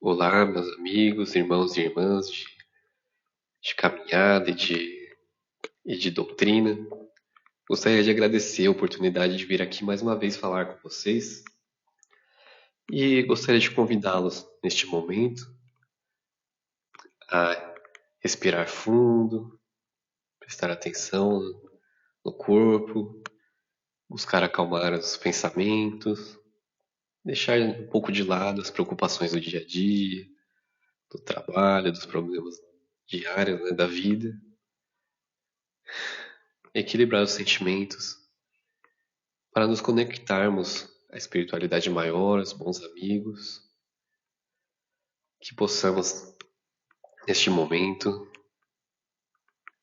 Olá, meus amigos, irmãos e irmãs de caminhada e de doutrina. Gostaria de agradecer a oportunidade de vir aqui mais uma vez falar com vocês e gostaria de convidá-los neste momento a respirar fundo, prestar atenção no corpo, buscar acalmar os pensamentos, deixar um pouco de lado as preocupações do dia a dia, do trabalho, dos problemas diários, né, da vida, equilibrar os sentimentos para nos conectarmos à espiritualidade maior, aos bons amigos, que possamos, neste momento,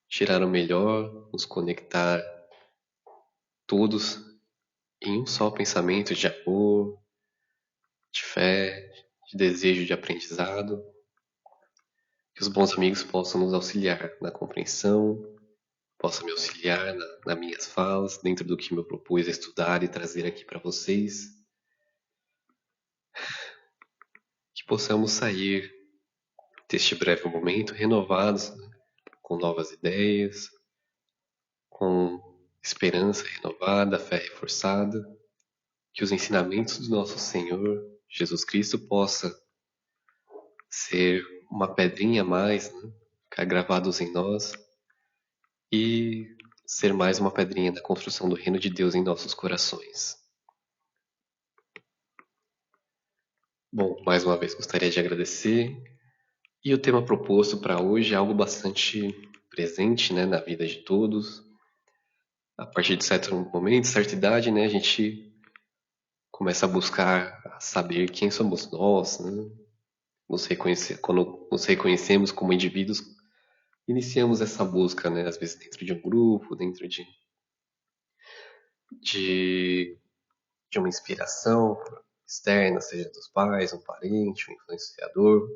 tirar o melhor, nos conectar todos em um só pensamento de amor, de fé, de desejo de aprendizado, que os bons amigos possam nos auxiliar na compreensão, possam me auxiliar nas minhas falas, dentro do que me propus a estudar e trazer aqui para vocês, que possamos sair deste breve momento renovados, né, com novas ideias, com esperança renovada, fé reforçada, que os ensinamentos do nosso Senhor Jesus Cristo possa ser uma pedrinha a mais, né, ficar gravados em nós e ser mais uma pedrinha na construção do reino de Deus em nossos corações. Bom, mais uma vez gostaria de agradecer. E o tema proposto para hoje é algo bastante presente, né, na vida de todos. A partir de certo momento, certa idade, né, a gente começa a buscar a saber quem somos nós, né? Quando nos reconhecemos como indivíduos, iniciamos essa busca, né? Às vezes dentro de um grupo, dentro de, de uma inspiração externa, seja dos pais, um parente, um influenciador.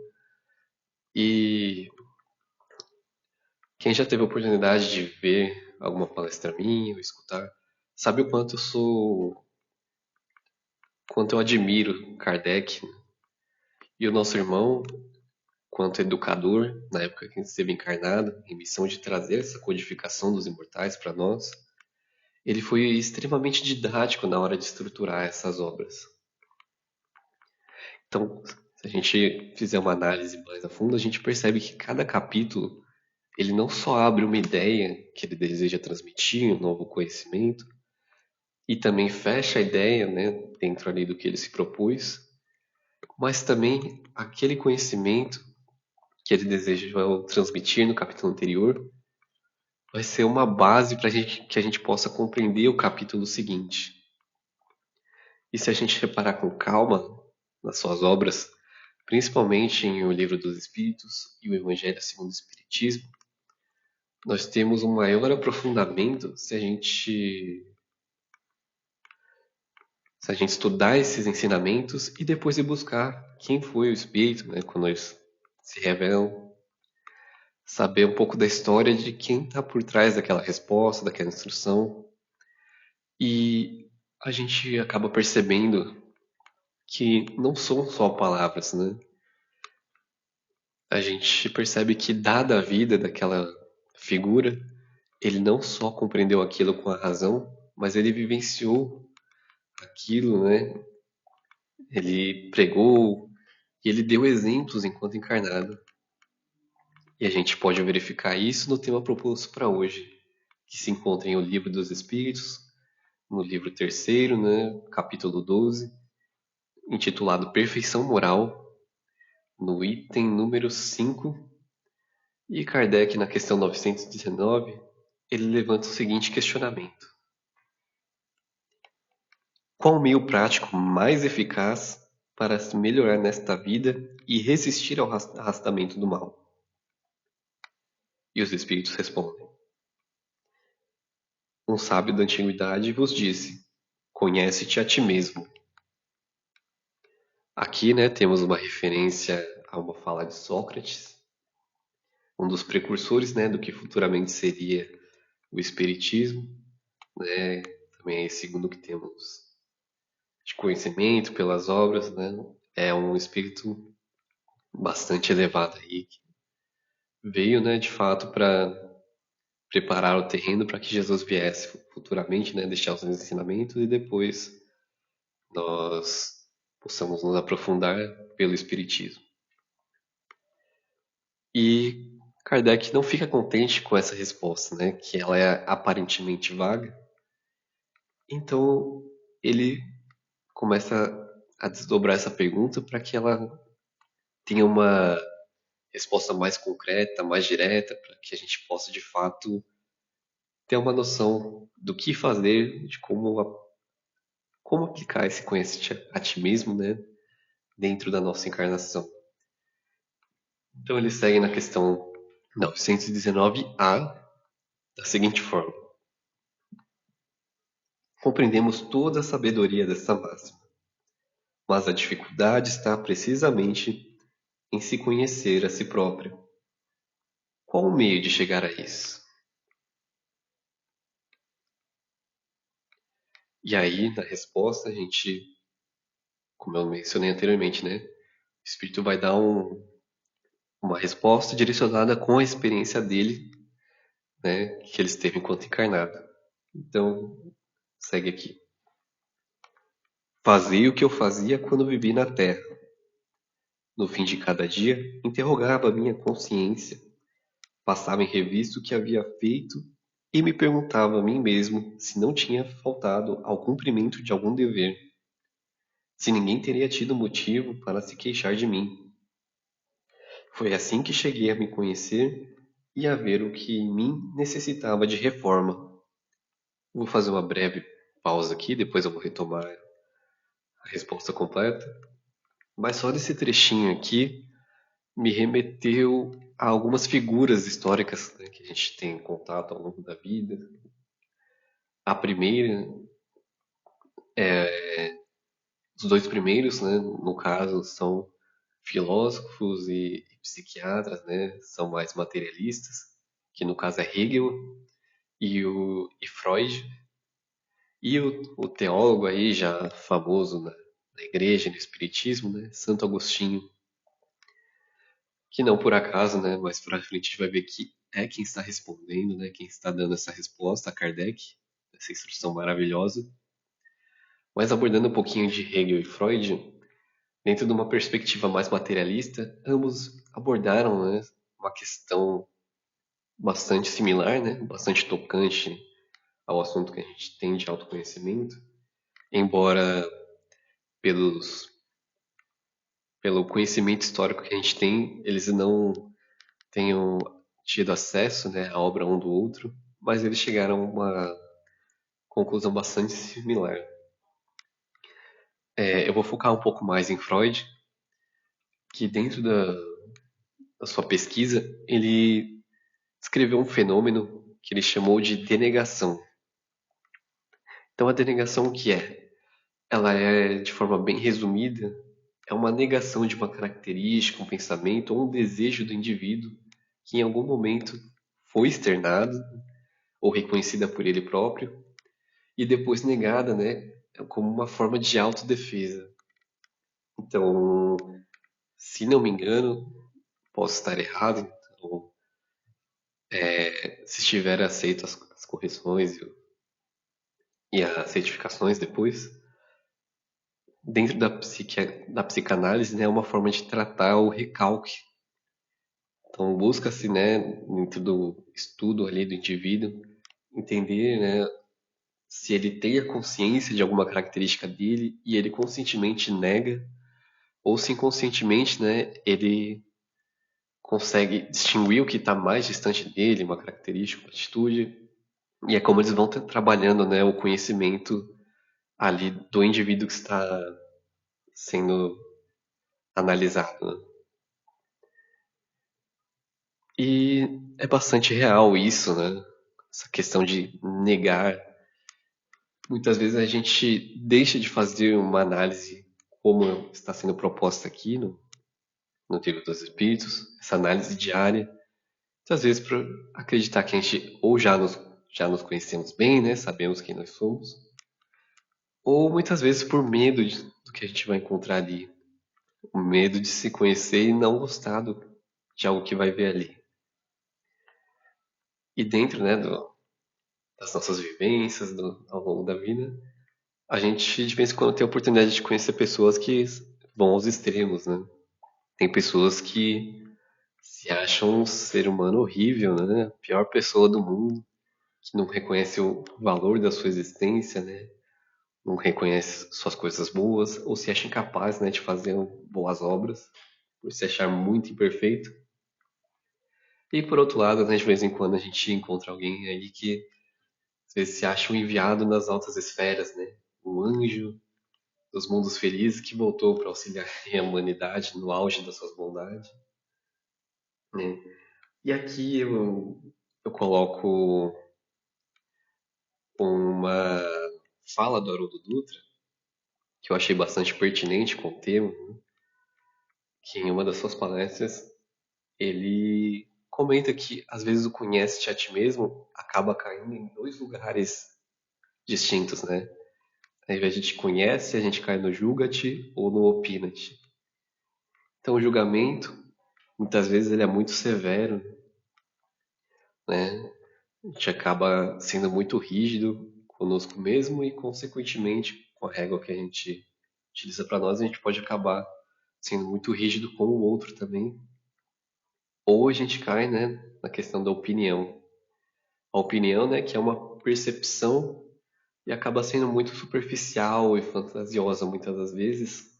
E quem já teve a oportunidade de ver alguma palestra minha ou escutar, sabe o quanto eu admiro Kardec, né? E o nosso irmão, quanto educador, na época que ele esteve encarnado, em missão de trazer essa codificação dos imortais para nós, ele foi extremamente didático na hora de estruturar essas obras. Então, se a gente fizer uma análise mais a fundo, a gente percebe que cada capítulo ele não só abre uma ideia que ele deseja transmitir, um novo conhecimento, e também fecha a ideia, né, dentro ali do que ele se propôs, mas também aquele conhecimento que ele deseja transmitir no capítulo anterior vai ser uma base para que a gente possa compreender o capítulo seguinte. E se a gente reparar com calma nas suas obras, principalmente em O Livro dos Espíritos e o Evangelho segundo o Espiritismo, nós temos um maior aprofundamento se a gente estudar esses ensinamentos e depois ir buscar quem foi o Espírito, né, quando eles se revelam, saber um pouco da história de quem está por trás daquela resposta, daquela instrução. E a gente acaba percebendo que não são só palavras, né? A gente percebe que, dada a vida daquela figura, ele não só compreendeu aquilo com a razão, mas ele vivenciou aquilo, né? Ele pregou e ele deu exemplos enquanto encarnado. E a gente pode verificar isso no tema proposto para hoje, que se encontra em O Livro dos Espíritos, no livro terceiro, né, capítulo 12, intitulado Perfeição Moral, no item número 5, e Kardec, na questão 919, ele levanta o seguinte questionamento: qual o meio prático mais eficaz para se melhorar nesta vida e resistir ao arrastamento do mal? E os espíritos respondem: um sábio da antiguidade vos disse: conhece-te a ti mesmo. Aqui, né, temos uma referência a uma fala de Sócrates, um dos precursores, né, do que futuramente seria o espiritismo, né? Também segundo o que temos de conhecimento pelas obras, né? É um espírito bastante elevada aí, que veio, né, de fato, para preparar o terreno para que Jesus viesse futuramente, né, deixar os ensinamentos e depois nós possamos nos aprofundar pelo Espiritismo. E Kardec não fica contente com essa resposta, né, que ela é aparentemente vaga. Então ele começa a desdobrar essa pergunta para que ela tenha uma resposta mais concreta, mais direta, para que a gente possa de fato ter uma noção do que fazer, de como aplicar esse conhecimento a ti mesmo, né, dentro da nossa encarnação. Então ele segue na questão 919A da seguinte forma: compreendemos toda a sabedoria dessa máxima, mas a dificuldade está precisamente em se conhecer a si próprio. Qual o meio de chegar a isso? E aí, na resposta, a gente, como eu mencionei anteriormente, né? O espírito vai dar uma resposta direcionada com a experiência dele, né? Que ele esteve enquanto encarnado. Então, segue aqui. Fazei o que eu fazia quando vivi na Terra. No fim de cada dia, interrogava minha consciência, passava em revista o que havia feito e me perguntava a mim mesmo se não tinha faltado ao cumprimento de algum dever, se ninguém teria tido motivo para se queixar de mim. Foi assim que cheguei a me conhecer e a ver o que em mim necessitava de reforma. Vou fazer uma breve pausa aqui, depois eu vou retomar a resposta completa. Mas só desse trechinho aqui me remeteu a algumas figuras históricas, né, que a gente tem contato ao longo da vida. A primeira, os dois primeiros, né, no caso, são filósofos e psiquiatras, né, são mais materialistas, que no caso é Hegel e Freud. E o teólogo aí já famoso na igreja, no espiritismo, né, Santo Agostinho, que não por acaso, né, mais pra frente a gente vai ver que é quem está respondendo, né, quem está dando essa resposta a Kardec, essa instrução maravilhosa. Mas abordando um pouquinho de Hegel e Freud, dentro de uma perspectiva mais materialista, ambos abordaram, né, uma questão bastante similar, né, bastante tocante ao assunto que a gente tem de autoconhecimento, embora pelos, pelo conhecimento histórico que a gente tem, eles não tenham tido acesso, né, à obra um do outro, mas eles chegaram a uma conclusão bastante similar. Eu vou focar um pouco mais em Freud, que dentro da sua pesquisa, ele descreveu um fenômeno que ele chamou de denegação. Então, a denegação o que é? Ela é, de forma bem resumida, é uma negação de uma característica, um pensamento ou um desejo do indivíduo que em algum momento foi externado ou reconhecida por ele próprio e depois negada, né, como uma forma de autodefesa. Então, se não me engano, posso estar errado, então, se estiver aceito as correções e as certificações depois, dentro da psicanálise, né, é uma forma de tratar o recalque. Então, busca-se, né, dentro do estudo ali do indivíduo, entender, né, se ele tem a consciência de alguma característica dele e ele conscientemente nega, ou se inconscientemente, né, ele consegue distinguir o que está mais distante dele, uma característica, uma atitude, e é como eles vão trabalhando, né, o conhecimento ali do indivíduo que está sendo analisado, né? E é bastante real isso, né? Essa questão de negar. Muitas vezes a gente deixa de fazer uma análise como está sendo proposta aqui no Livro dos Espíritos, essa análise diária, muitas vezes por acreditar que a gente ou já nos conhecemos bem, né? Sabemos quem nós somos, ou muitas vezes por medo do que a gente vai encontrar ali. O medo de se conhecer e não gostar de algo que vai ver ali. E dentro, né, das nossas vivências ao longo da vida, a gente de vez em quando tem a oportunidade de conhecer pessoas que vão aos extremos, né? Tem pessoas que se acham um ser humano horrível, né? A pior pessoa do mundo, que não reconhece o valor da sua existência, né? Não reconhece suas coisas boas, ou se acha incapaz, né, de fazer boas obras, por se achar muito imperfeito. E por outro lado, né, de vez em quando a gente encontra alguém aí que às vezes se acha um enviado nas altas esferas, né? Um anjo dos mundos felizes que voltou para auxiliar a humanidade no auge das suas bondades, né? E aqui eu coloco uma fala do Haroldo Dutra, que eu achei bastante pertinente com o tema, né? Que em uma das suas palestras ele comenta que às vezes o conhece-te a ti mesmo acaba caindo em dois lugares distintos, né? Ao invés de te conhece, a gente cai no julga-te ou no opina-te. Então o julgamento, muitas vezes ele é muito severo, né? A gente acaba sendo muito rígido conosco mesmo e, consequentemente, com a régua que a gente utiliza para nós, a gente pode acabar sendo muito rígido com o outro também. Ou a gente cai, né, na questão da opinião. A opinião, né, que é uma percepção e acaba sendo muito superficial e fantasiosa muitas das vezes.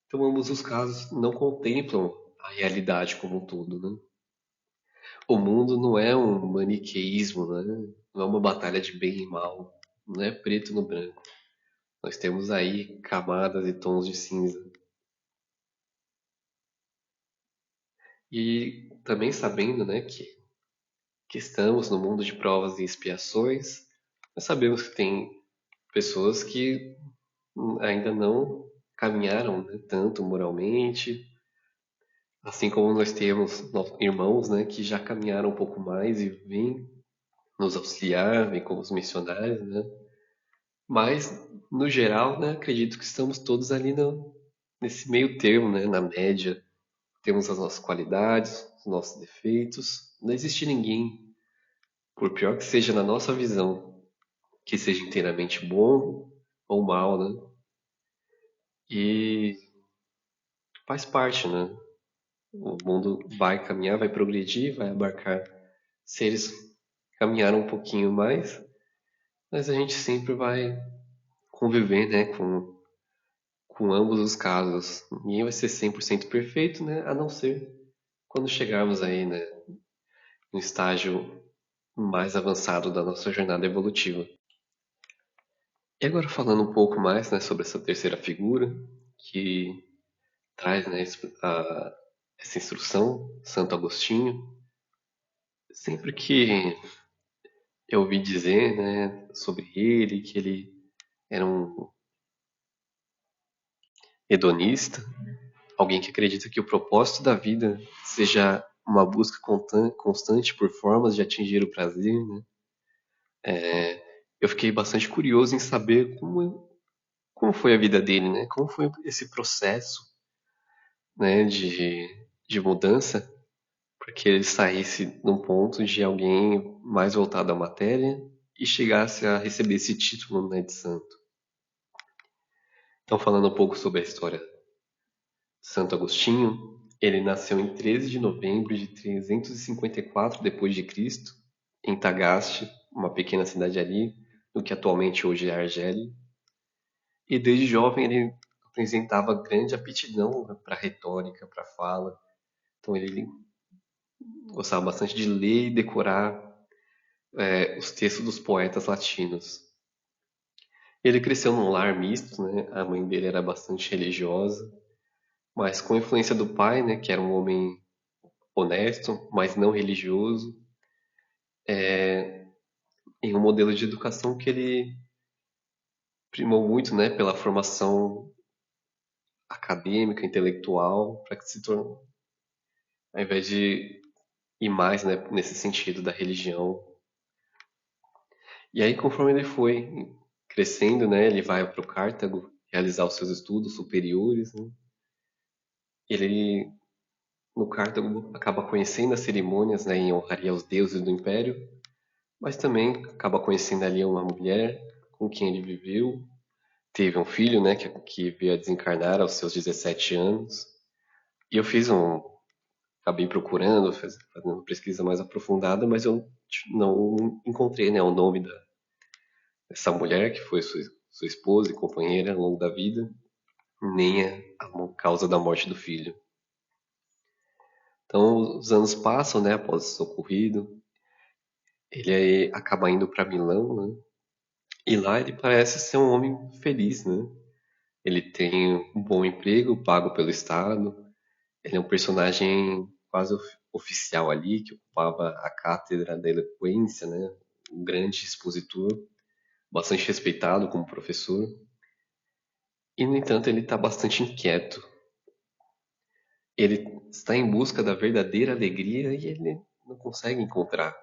Então, ambos os casos não contemplam a realidade como um todo, né? O mundo não é um maniqueísmo, né? Não é uma batalha de bem e mal, não é preto no branco. Nós temos aí camadas e tons de cinza. E também sabendo, né, que estamos no mundo de provas e expiações, nós sabemos que tem pessoas que ainda não caminharam, né, tanto moralmente, assim como nós temos irmãos, né, que já caminharam um pouco mais e vêm nos auxiliar, vêm como os missionários, né? Mas, no geral, né, acredito que estamos todos ali nesse meio termo, né, na média. Temos as nossas qualidades, os nossos defeitos. Não existe ninguém, por pior que seja na nossa visão, que seja inteiramente bom ou mal, né? E faz parte, né? O mundo vai caminhar, vai progredir, vai abarcar seres que caminharam um pouquinho mais, mas a gente sempre vai conviver, né, com ambos os casos. Ninguém vai ser 100% perfeito, né, a não ser quando chegarmos aí, né, no estágio mais avançado da nossa jornada evolutiva. E agora falando um pouco mais, né, sobre essa terceira figura que traz, né, essa instrução, Santo Agostinho. Sempre que eu ouvi dizer, né, sobre ele, que ele era um hedonista, alguém que acredita que o propósito da vida seja uma busca constante por formas de atingir o prazer, né? Eu fiquei bastante curioso em saber como foi a vida dele, né? Como foi esse processo, né, de mudança para que ele saísse num ponto de alguém mais voltado à matéria e chegasse a receber esse título, né, de santo. Então, falando um pouco sobre a história de Santo Agostinho, ele nasceu em 13 de novembro de 354 d.C., em Tagaste, uma pequena cidade ali, no que atualmente hoje é Argélia. E desde jovem ele apresentava grande aptidão para retórica, para fala. Então ele gostava bastante de ler e decorar os textos dos poetas latinos. Ele cresceu num lar misto, né? A mãe dele era bastante religiosa, mas com a influência do pai, né, que era um homem honesto, mas não religioso, em um modelo de educação que ele primou muito, né, pela formação acadêmica, intelectual, para que se torne, ao invés de ir mais, né, nesse sentido da religião. E aí, conforme ele foi crescendo, né, ele vai para o Cartago realizar os seus estudos superiores, né, Ele, no cargo, acaba conhecendo as cerimônias, né, em honraria aos deuses do Império, mas também acaba conhecendo ali uma mulher com quem ele viveu, teve um filho, né, que veio a desencarnar aos seus 17 anos. E eu acabei procurando, fazendo uma pesquisa mais aprofundada, mas eu não encontrei, né, o nome dessa mulher que foi sua esposa e companheira ao longo da vida, nem a causa da morte do filho. Então, os anos passam, né, após isso ocorrido, ele aí acaba indo para Milão, né, e lá ele parece ser um homem feliz, né? Ele tem um bom emprego pago pelo Estado. Ele é um personagem quase oficial ali, que ocupava a cátedra da eloquência, né? Um grande expositor, bastante respeitado como professor. E, no entanto, ele está bastante inquieto. Ele está em busca da verdadeira alegria e ele não consegue encontrar.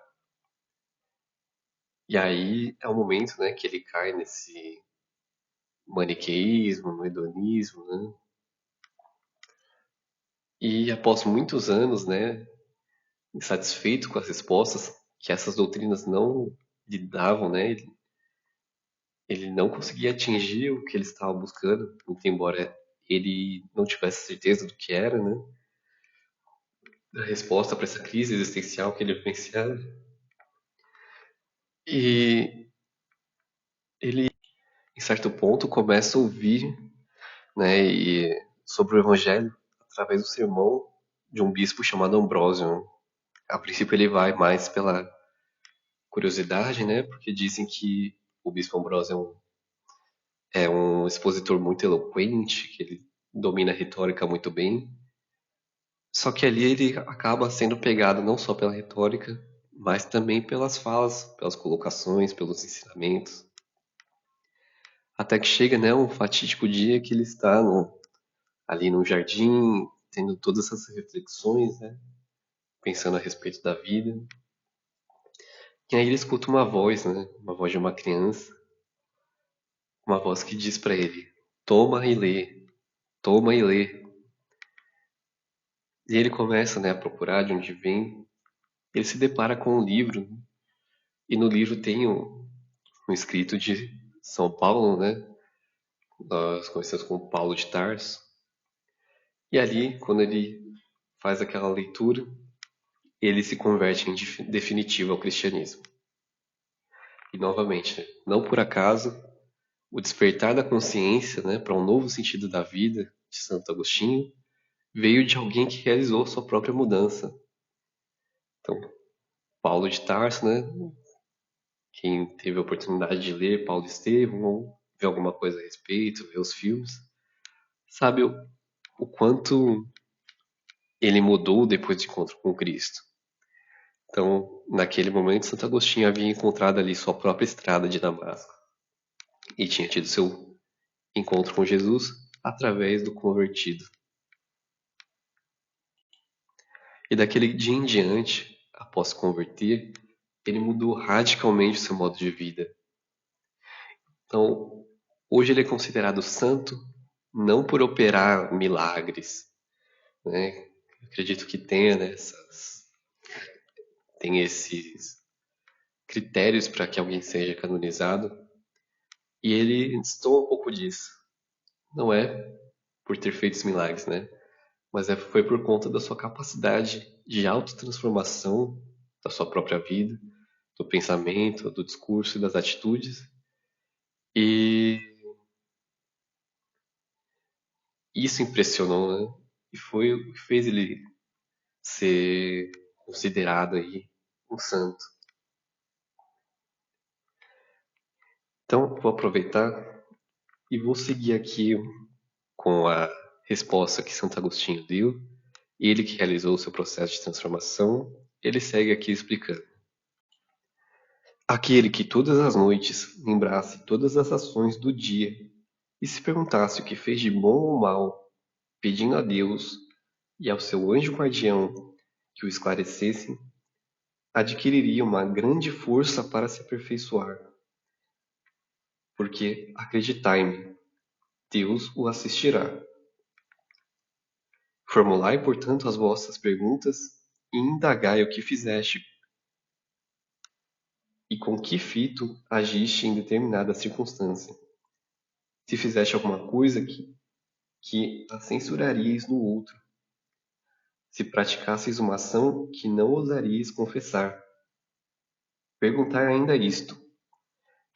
E aí é o momento, né, que ele cai nesse maniqueísmo, no hedonismo, né? E após muitos anos, né, insatisfeito com as respostas que essas doutrinas não lhe davam, né? Ele não conseguia atingir o que ele estava buscando, muito embora ele não tivesse certeza do que era, né? A resposta para essa crise existencial que ele vivenciava. E ele, em certo ponto, começa a ouvir, né, sobre o Evangelho através do sermão de um bispo chamado Ambrósio. A princípio ele vai mais pela curiosidade, né? Porque dizem que o bispo Ambrósio é um expositor muito eloquente, que ele domina a retórica muito bem. Só que ali ele acaba sendo pegado não só pela retórica, mas também pelas falas, pelas colocações, pelos ensinamentos. Até que chega, né, um fatídico dia que ele está ali no jardim, tendo todas essas reflexões, né, pensando a respeito da vida. E aí ele escuta uma voz, né, uma voz de uma criança, uma voz que diz para ele: toma e lê, toma e lê. E ele começa, né, a procurar de onde vem. Ele se depara com um livro, e no livro tem um escrito de São Paulo, né? Nós conhecemos como Paulo de Tarso. E ali, quando ele faz aquela leitura, ele se converte em definitivo ao cristianismo. E novamente, né, não por acaso, o despertar da consciência, né, para um novo sentido da vida de Santo Agostinho veio de alguém que realizou sua própria mudança. Então, Paulo de Tarso, né? Quem teve a oportunidade de ler Paulo Estevam, ou ver alguma coisa a respeito, ver os filmes, sabe o quanto ele mudou depois do encontro com Cristo. Então, naquele momento, Santo Agostinho havia encontrado ali sua própria estrada de Damasco e tinha tido seu encontro com Jesus através do convertido. E daquele dia em diante, após se converter, ele mudou radicalmente o seu modo de vida. Então, hoje ele é considerado santo não por operar milagres, né? Acredito que tenha, né, tem esses critérios para que alguém seja canonizado, e ele destoa um pouco disso. Não é por ter feito os milagres, né? Mas foi por conta da sua capacidade de autotransformação da sua própria vida, do pensamento, do discurso e das atitudes. E isso impressionou, né? E foi o que fez ele ser considerado aí um santo. Então, vou aproveitar e vou seguir aqui com a resposta que Santo Agostinho deu. Ele que realizou o seu processo de transformação, ele segue aqui explicando. Aquele que todas as noites lembrasse todas as ações do dia e se perguntasse o que fez de bom ou mal, pedindo a Deus e ao seu anjo guardião que o esclarecessem, adquiriria uma grande força para se aperfeiçoar. Porque, acreditai-me, Deus o assistirá. Formulai, portanto, as vossas perguntas e indagai o que fizeste e com que fito agiste em determinada circunstância. Se fizeste alguma coisa que a censuraríeis no outro, se praticasseis uma ação que não ousaríeis confessar. Perguntai ainda isto: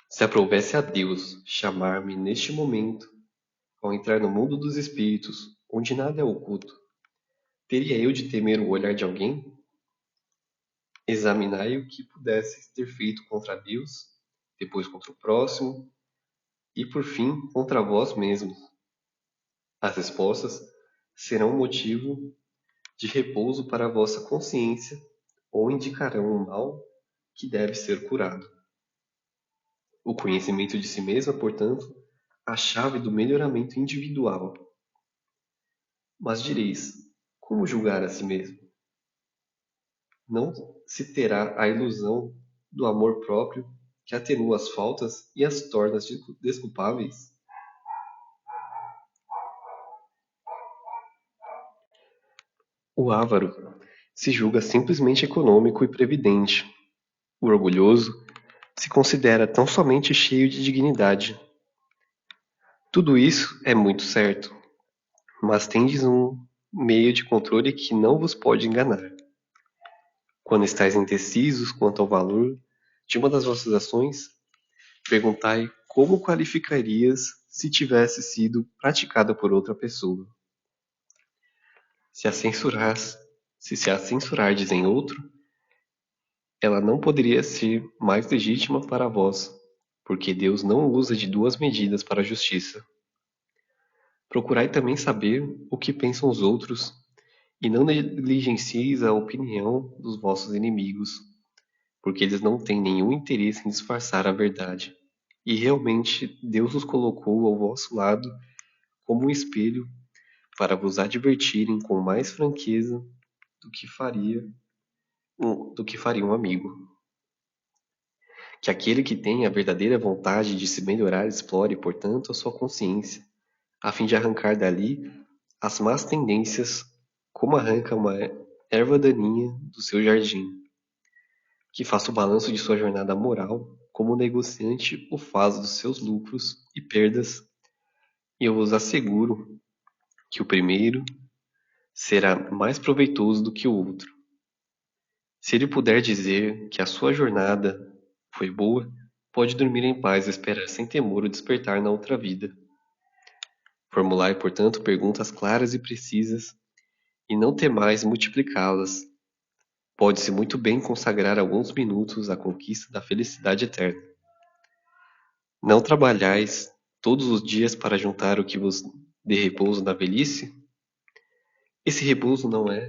se aprouvesse a Deus chamar-me neste momento, ao entrar no mundo dos espíritos, onde nada é oculto, teria eu de temer o olhar de alguém? Examinai o que pudesseis ter feito contra Deus, depois contra o próximo, e por fim contra vós mesmos. As respostas serão motivo de repouso para a vossa consciência ou indicarão um mal que deve ser curado. O conhecimento de si mesmo é, portanto, a chave do melhoramento individual. Mas direis, como julgar a si mesmo? Não se terá a ilusão do amor próprio que atenua as faltas e as torna desculpáveis? O avaro se julga simplesmente econômico e previdente. O orgulhoso se considera tão somente cheio de dignidade. Tudo isso é muito certo, mas tendes um meio de controle que não vos pode enganar. Quando estáis indecisos quanto ao valor de uma das vossas ações, perguntai como qualificarias se tivesse sido praticada por outra pessoa. Se a censuras, se a censurardes em outro, ela não poderia ser mais legítima para vós, porque Deus não usa de duas medidas para a justiça. Procurai também saber o que pensam os outros, e não negligencieis a opinião dos vossos inimigos, porque eles não têm nenhum interesse em disfarçar a verdade. E realmente Deus os colocou ao vosso lado como um espelho para vos advertirem com mais franqueza do que faria um amigo. Que aquele que tem a verdadeira vontade de se melhorar explore, portanto, a sua consciência, a fim de arrancar dali as más tendências, como arranca uma erva daninha do seu jardim. Que faça o balanço de sua jornada moral, como o negociante o faz dos seus lucros e perdas, e eu vos asseguro que o primeiro será mais proveitoso do que o outro. Se ele puder dizer que a sua jornada foi boa, pode dormir em paz e esperar sem temor o despertar na outra vida. Formulai, portanto, perguntas claras e precisas, e não temais multiplicá-las. Pode-se muito bem consagrar alguns minutos à conquista da felicidade eterna. Não trabalhais todos os dias para juntar o que vos dê repouso na velhice? Esse repouso não é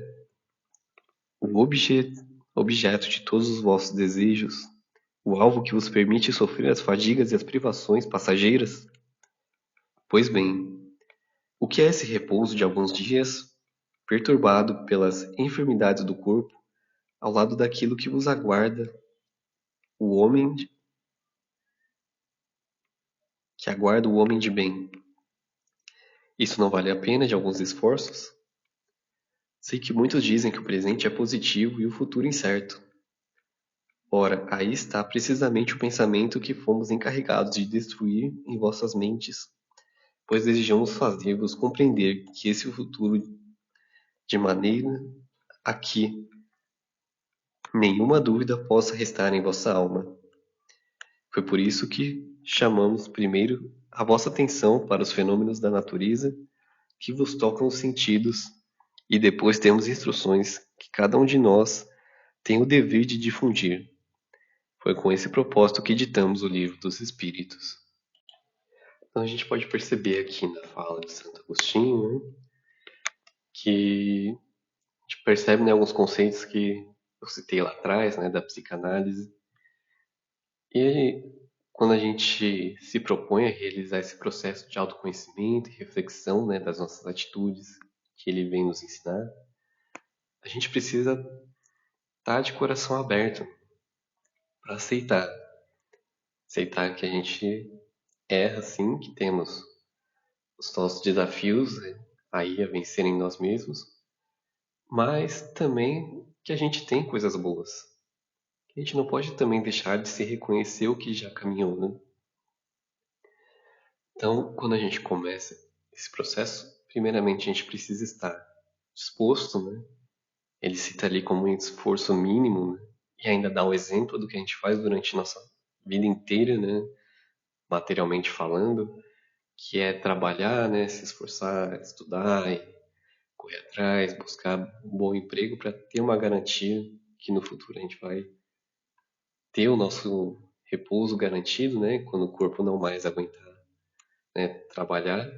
o objeto de todos os vossos desejos, o alvo que vos permite sofrer as fadigas e as privações passageiras? Pois bem, o que é esse repouso de alguns dias, perturbado pelas enfermidades do corpo, ao lado daquilo que vos aguarda, o homem que aguarda o homem de bem? Isso não vale a pena de alguns esforços? Sei que muitos dizem que o presente é positivo e o futuro incerto. Ora, aí está precisamente o pensamento que fomos encarregados de destruir em vossas mentes, pois desejamos fazer-vos compreender que esse futuro de maneira a que nenhuma dúvida possa restar em vossa alma. Foi por isso que chamamos primeiro a vossa atenção para os fenômenos da natureza que vos tocam os sentidos, e depois temos instruções que cada um de nós tem o dever de difundir. Foi com esse propósito que ditamos o Livro dos Espíritos. Então a gente pode perceber aqui na fala de Santo Agostinho, né, que a gente percebe, né, alguns conceitos que eu citei lá atrás, né, da psicanálise. E quando a gente se propõe a realizar esse processo de autoconhecimento e reflexão, né, das nossas atitudes que ele vem nos ensinar, a gente precisa estar de coração aberto para aceitar que a gente erra, sim, que temos os nossos desafios, né, aí a vencer em nós mesmos, mas também que a gente tem coisas boas. A gente não pode também deixar de se reconhecer o que já caminhou, né? Então, quando a gente começa esse processo, primeiramente a gente precisa estar disposto, né? Ele cita ali como um esforço mínimo, né? E ainda dá o exemplo do que a gente faz durante nossa vida inteira, né? Materialmente falando, que é trabalhar, né? Se esforçar, estudar, e correr atrás, buscar um bom emprego para ter uma garantia que no futuro a gente vai ter o nosso repouso garantido, né? Quando o corpo não mais aguentar, né, trabalhar,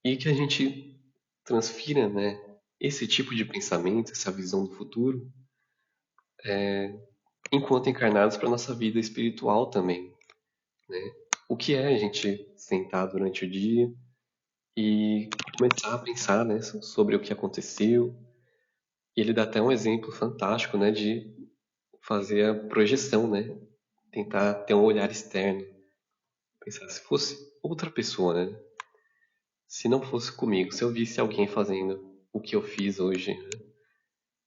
e que a gente transfira, né, esse tipo de pensamento, essa visão do futuro, enquanto encarnados para nossa vida espiritual também, né? O que é a gente sentar durante o dia e começar a pensar, né, sobre o que aconteceu. E ele dá até um exemplo fantástico, né, de fazer a projeção, né? Tentar ter um olhar externo. Pensar se fosse outra pessoa, né? Se não fosse comigo, se eu visse alguém fazendo o que eu fiz hoje, né?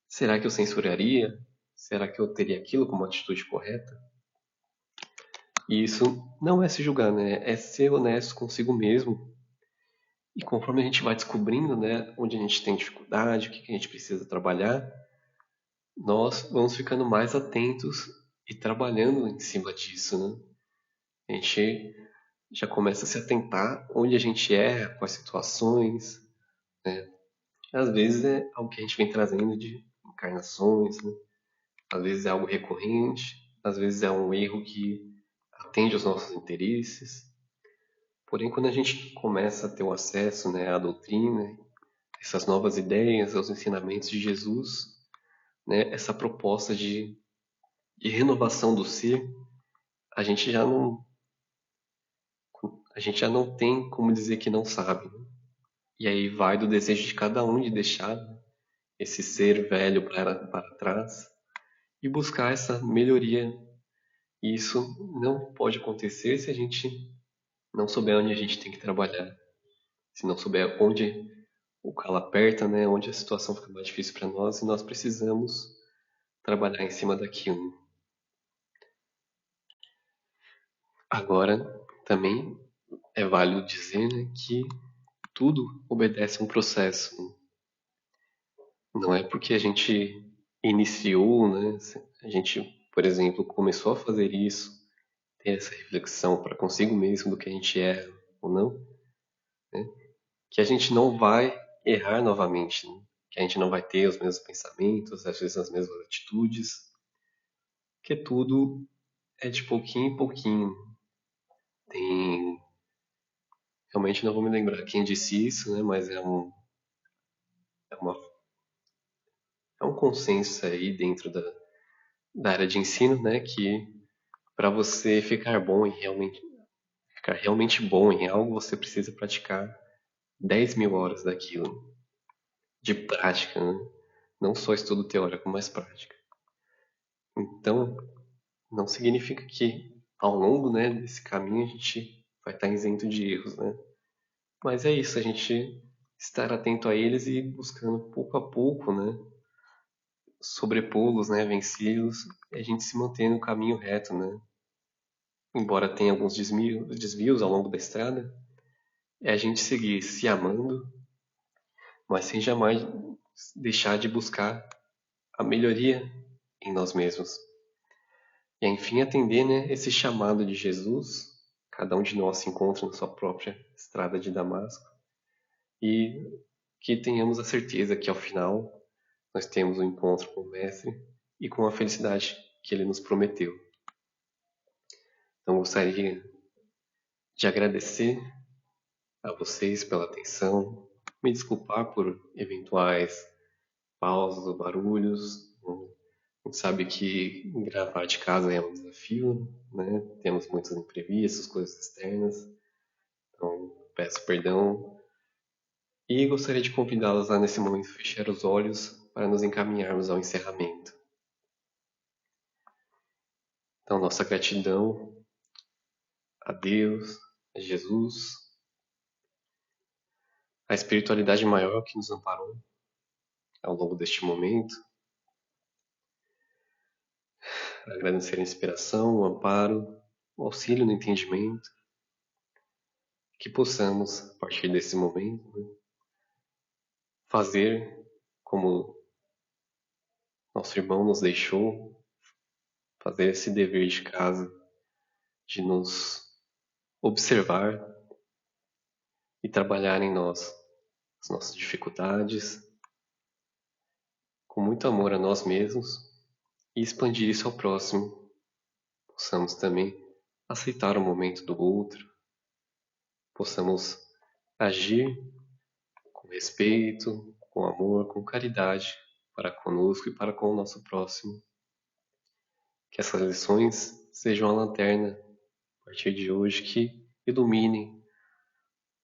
Será que eu censuraria? Será que eu teria aquilo como atitude correta? E isso não é se julgar, né? É ser honesto consigo mesmo. E conforme a gente vai descobrindo, né, onde a gente tem dificuldade, o que a gente precisa trabalhar, nós vamos ficando mais atentos e trabalhando em cima disso, né? A gente já começa a se atentar onde a gente erra, quais situações, né? Às vezes é algo que a gente vem trazendo de encarnações, né? Às vezes é algo recorrente, às vezes é um erro que atende aos nossos interesses. Porém, quando a gente começa a ter o acesso, né, à doutrina, essas novas ideias, aos ensinamentos de Jesus, né, essa proposta de renovação do ser, a gente já não, a gente já não tem como dizer que não sabe, né? E aí vai do desejo de cada um de deixar esse ser velho para trás e buscar essa melhoria. E isso não pode acontecer se a gente não souber onde a gente tem que trabalhar, se não souber onde o calo aperta, né, onde a situação fica mais difícil para nós e nós precisamos trabalhar em cima daquilo. Agora, também é válido dizer, né, que tudo obedece a um processo. Não é porque a gente iniciou, né, a gente, por exemplo, começou a fazer isso, ter essa reflexão para consigo mesmo do que a gente é ou não, né, que a gente não vai errar novamente, né? Que a gente não vai ter os mesmos pensamentos, às vezes as mesmas atitudes, que tudo é de pouquinho em pouquinho. Tem, realmente não vou me lembrar quem disse isso, né? Mas é, uma, é um consenso aí dentro da área de ensino, né? Que para você ficar realmente bom em algo, você precisa praticar 10 mil horas daquilo de prática, né? Não só estudo teórico, mas prática. Então, não significa que ao longo, né, desse caminho a gente vai estar isento de erros, né? Mas é isso, a gente estar atento a eles e buscando pouco a pouco, né, sobrepô-los, né, vencê-los, e a gente se manter no caminho reto, né? Embora tenha alguns desvios ao longo da estrada, é a gente seguir se amando, mas sem jamais deixar de buscar a melhoria em nós mesmos. E enfim atender, né, esse chamado de Jesus. Cada um de nós se encontra na sua própria estrada de Damasco e que tenhamos a certeza que ao final nós temos um encontro com o Mestre e com a felicidade que ele nos prometeu. Então gostaria de agradecer a vocês pela atenção, me desculpar por eventuais pausas ou barulhos. A gente sabe que gravar de casa é um desafio, né? Temos muitos imprevistos, coisas externas. Então, peço perdão e gostaria de convidá-los a, nesse momento, fechar os olhos para nos encaminharmos ao encerramento. Então, nossa gratidão a Deus, a Jesus, a espiritualidade maior que nos amparou, ao longo deste momento, agradecer a inspiração, o amparo, o auxílio no entendimento, que possamos, a partir desse momento, né, fazer como nosso irmão nos deixou, fazer esse dever de casa, de nos observar e trabalhar em nós as nossas dificuldades, com muito amor a nós mesmos e expandir isso ao próximo. Possamos também aceitar o momento do outro, possamos agir com respeito, com amor, com caridade para conosco e para com o nosso próximo. Que essas lições sejam a lanterna, a partir de hoje, que iluminem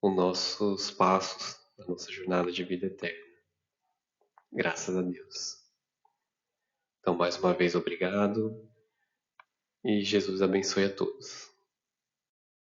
os nossos passos na nossa jornada de vida eterna. Graças a Deus. Então, mais uma vez, obrigado e Jesus abençoe a todos.